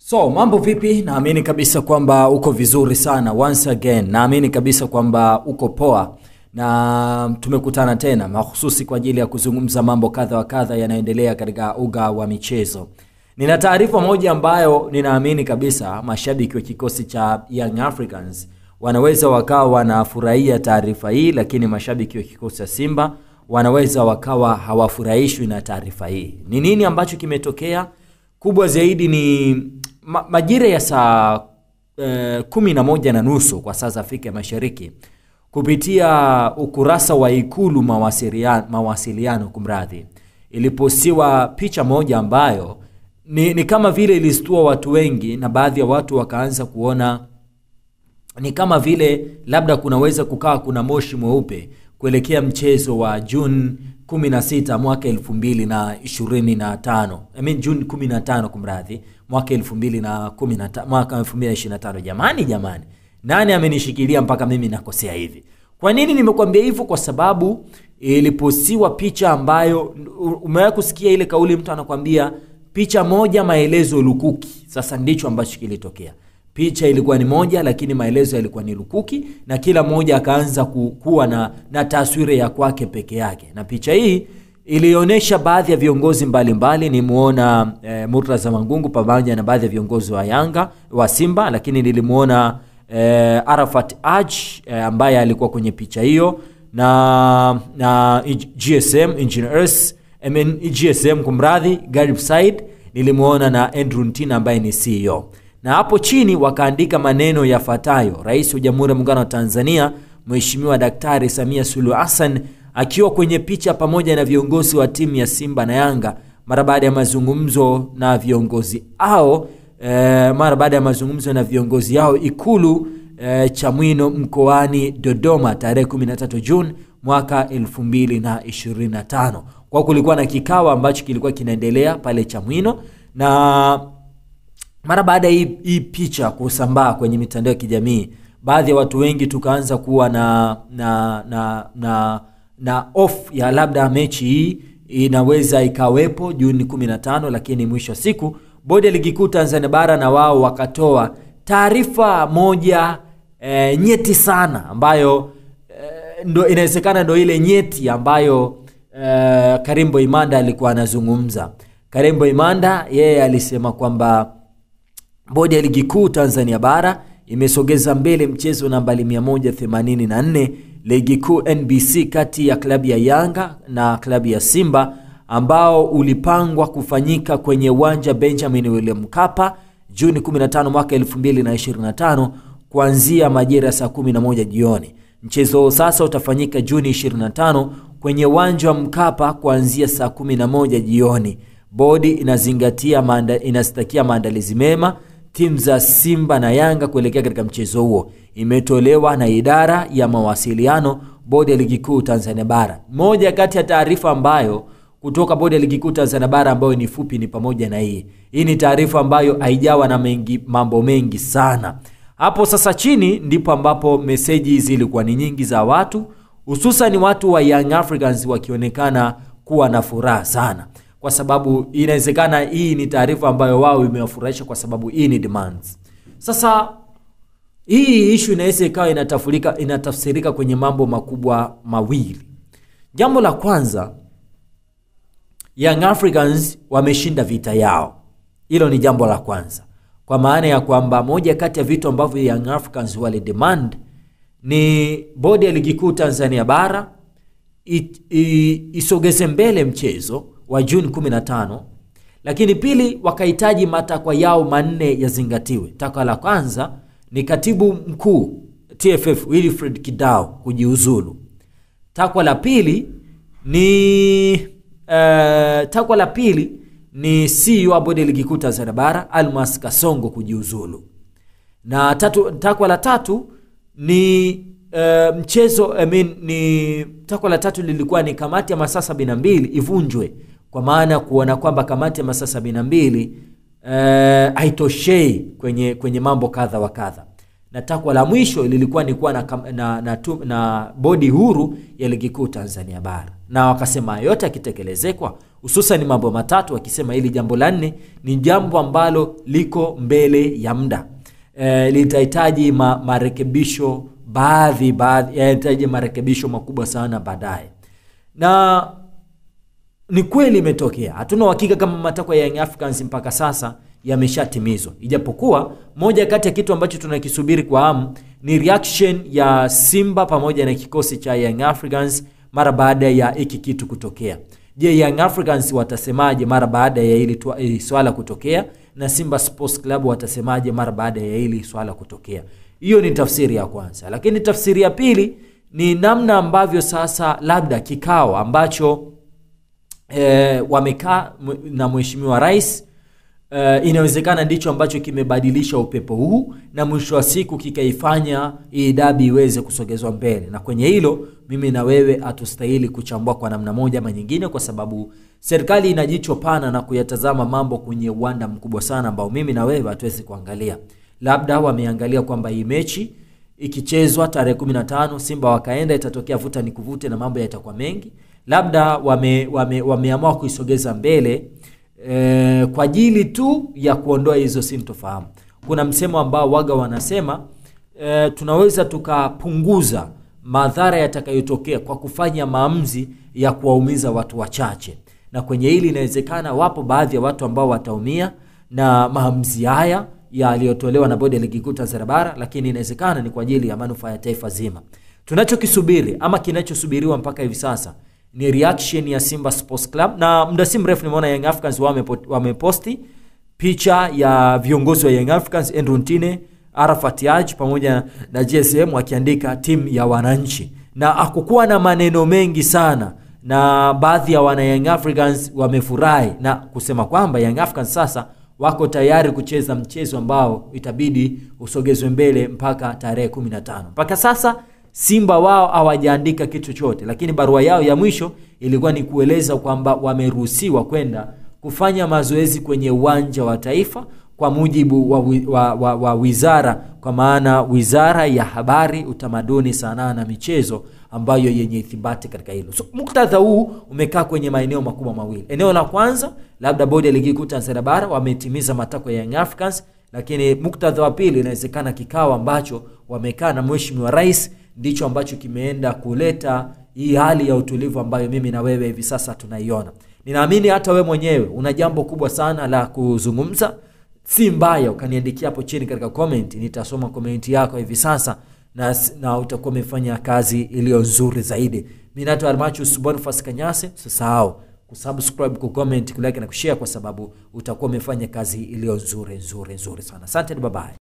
So, mambo vipi? Naamini kabisa kwamba uko vizuri sana. Once again, naamini kabisa kwamba uko poa. Na tumekutana tena mahususi kwa ajili ya kuzungumza mambo kadha wa kadha yanaendelea katika uga wa michezo. Nina taarifa moja ambayo ninaamini kabisa mashabiki wa kikosi cha Young Africans wanaweza wakawa wanafurahia taarifa hii, lakini mashabiki wa kikosi cha Simba wanaweza wakawa hawafurahishwi na taarifa hii. Ni nini ambacho kimetokea? Kubwa zaidi ni majira ya saa 11:30 kwa saa za Afrika Mashariki, kupitia ukurasa wa Ikulu mawasiliano kumradhi, ilipostiwa picha moja ambayo ni kama vile ilistua watu wengi, na baadhi ya watu wakaanza kuona ni kama vile labda kunaweza kukaa kuna moshi mweupe kuelekea mchezo wa June 16 mwaka 2025. June 15 kumradhi, mwaka 2015 mwaka 2025. Jamani, nani amenishikilia mpaka mimi nakosea hivi? Kwa nini nimekuambia hivyo? Kwa sababu ilipostiwa picha ambayo umewahi kusikia ile kauli mtu anakuambia picha moja maelezo lukuki. Sasa ndicho ambacho kilitokea. Picha ilikuwa ni moja lakini maelezo yalikuwa ni lukuki, na kila mmoja akaanza kuwa na taswira ya kwake peke yake. Na picha hii ilionyesha baadhi ya viongozi mbalimbali. Nimuona Murtaza Mangungu pamoja na baadhi ya viongozi wa Simba, lakini nilimuona Arafat Aj ambaye alikuwa kwenye picha hiyo, na GSM Engineers GSM kumradhi Garib Said nilimuona, na Andrew Ntina ambaye ni CEO. Na hapo chini wakaandika maneno yafuatayo: Rais wa Jamhuri ya Muungano wa Tanzania Mheshimiwa Daktari Samia Suluhu Hassan akiwa kwenye picha pamoja na viongozi wa timu ya Simba na Yanga mara baada ya mazungumzo na viongozi hao Ikulu Chamwino mkoani Dodoma tarehe 13 Juni mwaka 2025. Kwa kulikuwa na kikao ambacho kilikuwa kinaendelea pale Chamwino, na mara baada hii picha kusambaa kwenye mitandao ya kijamii, baadhi ya watu wengi tukaanza kuwa na off ya labda mechi hii inaweza ikawepo Juni 15, lakini mwisho siku Bodi ya Ligi Kuu Tanzania Bara na wao wakatoa taarifa moja nyeti sana, ambayo ndo inawezekana ndo ile nyeti ambayo Karimbo Imanda alikuwa anazungumza. Karimbo Imanda yeye alisema kwamba Bodi ya Ligi Kuu Tanzania Bara imesogeza mbele mchezo nambari 184 Ligi Kuu NBC kati ya klabu ya Yanga na klabu ya Simba, ambao ulipangwa kufanyika kwenye uwanja Benjamin William Mkapa Juni 15 mwaka 2025 kuanzia majira saa 11 jioni. Mchezo sasa utafanyika Juni 25 kwenye uwanja wa Mkapa kuanzia saa 11 jioni. Bodi inazitakia maandalizi mema timu za Simba na Yanga kuelekea katika mchezo huo. Imetolewa na idara ya mawasiliano Bodi ya Ligi Kuu Tanzania Bara. Moja kati ya taarifa ambayo kutoka Bodi ya Ligi Kuu Tanzania Bara ambayo ni fupi ni pamoja na hii. Hii ni taarifa ambayo haijawa na mambo mengi sana. Hapo sasa chini ndipo ambapo meseji zilikuwa ni nyingi za watu, hususan watu wa Young Africans wakionekana kuwa na furaha sana, kwa sababu inawezekana hii ni taarifa ambayo wao imewafurahisha, kwa sababu hii ni demands. Sasa hii issue inaweza ikawa inatafsirika kwenye mambo makubwa mawili. Jambo la kwanza, Young Africans wameshinda vita yao. Hilo ni jambo la kwanza. Kwa maana ya kwamba moja kati ya vitu ambavyo Young Africans wale demand ni Bodi ya Ligi Kuu Tanzania Bara isogeze mbele mchezo wa Juni 15, lakini pili wakahitaji matakwa yao manne yazingatiwe. Takwa la kwanza ni katibu mkuu TFF Wilfred Kidao kujiuzulu. Takwa la pili ni CEO wa Bodi ya Ligi Kuu Tanzania Bara Almas Kasongo kujiuzulu. Na takwa la tatu ni takwa la tatu lilikuwa ni kamati ya masaa 72 ivunjwe, kwa maana kuona kwamba kamati ya masaa 72 haitoshei kwenye mambo kadha wa kadha. Na takwa la mwisho lilikuwa ni kuwa na bodi huru ya Ligi Kuu Tanzania Bara. Na wakasema yote yakitekelezekwa hususan mambo matatu, wakisema hili jambo la nne ni jambo ambalo liko mbele ya muda. Litahitaji marekebisho baadhi yahitaji marekebisho makubwa sana baadaye. Na ni kweli imetokea. Hatuna uhakika kama matakwa ya Young Africans mpaka sasa yameshatimizwa. Ijapokuwa moja kati ya kitu ambacho tunakisubiri kwa hamu ni reaction ya Simba pamoja na kikosi cha Young Africans mara baada ya hiki kitu kutokea. Je, Young Africans watasemaje mara baada ya hili swala kutokea, na Simba Sports Club watasemaje mara baada ya hili swala kutokea? Hiyo ni tafsiri ya kwanza. Lakini tafsiri ya pili ni namna ambavyo sasa labda kikao ambacho wamekaa na Mheshimiwa Rais inawezekana ndicho ambacho kimebadilisha upepo huu, na mwisho wa siku kikaifanya hii dabi iweze kusogezwa mbele. Na kwenye hilo mimi na wewe hatustahili kuchambua kwa namna moja ama nyingine, kwa sababu serikali ina jicho pana na kuyatazama mambo kwenye uwanda mkubwa sana ambao mimi na wewe hatuwezi kuangalia. Labda wameangalia kwamba hii mechi ikichezwa tarehe 15 Simba wakaenda, itatokea vuta ni kuvute na mambo yatakuwa mengi. Labda wameamua kuisogeza mbele kwa ajili tu ya kuondoa hizo sintofahamu. Kuna msemo ambao waga wanasema tunaweza tukapunguza madhara yatakayotokea kwa kufanya maamuzi ya kuwaumiza watu wachache. Na kwenye hili inawezekana wapo baadhi ya watu ambao wataumia na maamuzi haya yaliyotolewa na Bodi ya Ligi Kuu Tanzania Bara, lakini inawezekana ni kwa ajili ya manufaa ya taifa zima. Tunachokisubiri ama kinachosubiriwa mpaka hivi sasa ni reaction ya Simba Sports Club. Na muda si mrefu nimeona Young Africans wameposti picha ya viongozi wa Young Africans, Andrew Ntine, Arafat Haji pamoja na GSM wakiandika timu ya wananchi, na hakukuwa na maneno mengi sana, na baadhi ya wana Young Africans wamefurahi na kusema kwamba Young Africans sasa wako tayari kucheza mchezo ambao itabidi usogezwe mbele mpaka tarehe 15. Mpaka sasa Simba wao hawajaandika kitu chochote, lakini barua yao ya mwisho ilikuwa ni kueleza kwamba wameruhusiwa kwenda kufanya mazoezi kwenye uwanja wa Taifa kwa mujibu wa wizara, kwa maana Wizara ya Habari, Utamaduni, Sanaa na Michezo, ambayo yenye ithibati katika hilo. So muktadha huu umekaa kwenye maeneo makubwa mawili. Eneo la kwanza, labda Bodi ya Ligi Kuu Tanzania Bara wametimiza matakwa ya Young Africans, lakini muktadha wa pili inawezekana kikao ambacho wamekaa na Mheshimiwa Rais ndicho ambacho kimeenda kuleta hii hali ya utulivu ambayo mimi na wewe hivi sasa tunaiona. Ninaamini hata wewe mwenyewe una jambo kubwa sana la kuzungumza. Si mbaya ukaniandikia hapo chini katika comment, nitasoma comment yako hivi sasa na utakuwa umefanya kazi iliyo nzuri zaidi. Mimi naitwa Almachus Boniface Kanyase. Usisahau kusubscribe, kucomment, kulike na kushare, kwa sababu utakuwa umefanya kazi iliyo nzuri sana. Asante, bye bye.